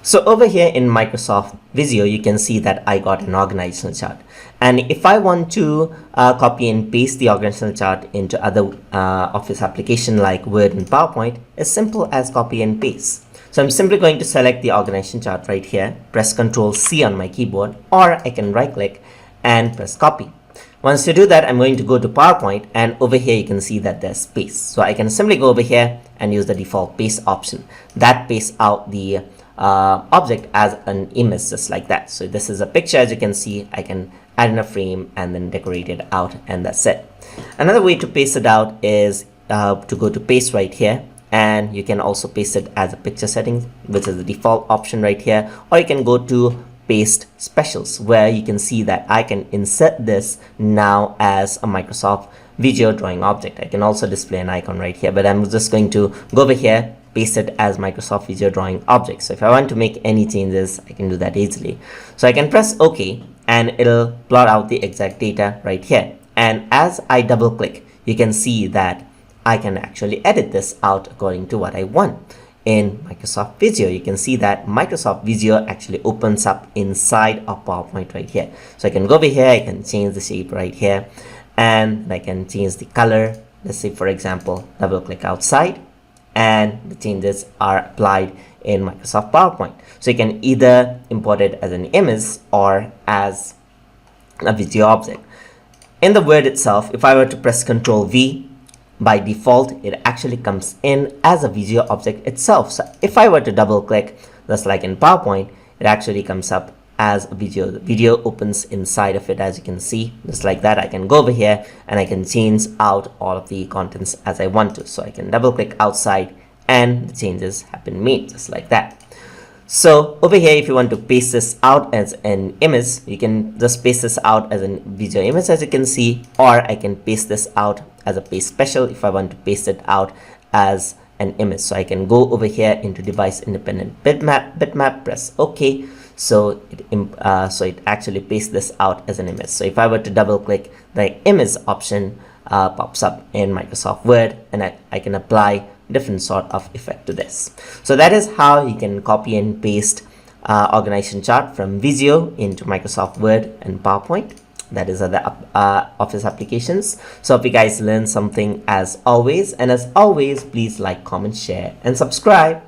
So over here in Microsoft Visio, you can see that I got an organizational chart. And if I want to copy and paste the organizational chart into other Office application like Word and PowerPoint, it's simple as copy and paste. So I'm simply going to select the organization chart right here, press Ctrl C on my keyboard, or I can right click and press copy. Once you do that, I'm going to go to PowerPoint, and over here you can see that there's paste. So I can simply go over here and use the default paste option. That pastes out the object as an image, just like that. So this is a picture. As you can see, I can add in a frame and then decorate it out, and that's it. Another way to paste it out is to go to paste right here, and you can also paste it as a picture setting, which is the default option right here, or you can go to paste specials, where you can see that I can insert this now as a Microsoft Visio drawing object. I can also display an icon right here, but I'm just going to go over here, paste it as Microsoft Visio drawing object. So if I want to make any changes, I can do that easily. So I can press OK, and it'll plot out the exact data right here. And as I double click, you can see that I can actually edit this out according to what I want. In Microsoft Visio, you can see that Microsoft Visio actually opens up inside of PowerPoint right here. So I can go over here, I can change the shape right here, and I can change the color. Let's say, for example, double click outside, and the changes are applied in Microsoft PowerPoint. So you can either import it as an image or as a Visio object. In the Word itself, if I were to press Ctrl V, by default, it actually comes in as a Visio object itself. So if I were to double click, just like in PowerPoint, it actually comes up as a video. The video opens inside of it, as you can see, just like that. I can go over here and I can change out all of the contents as I want to. So I can double click outside and the changes have been made, just like that. So over here, if you want to paste this out as an image, you can just paste this out as a Visio image, as you can see, or I can paste this out as a paste special if I want to paste it out as an image. So I can go over here into device independent bitmap, press OK. So it actually pastes this out as an image. So if I were to double click, the image option pops up in Microsoft Word, and I can apply different sort of effect to this. So that is how you can copy and paste organization chart from Visio into Microsoft Word and PowerPoint. That is other Office applications. So hope you guys learned something as always, and as always, please like, comment, share, and subscribe.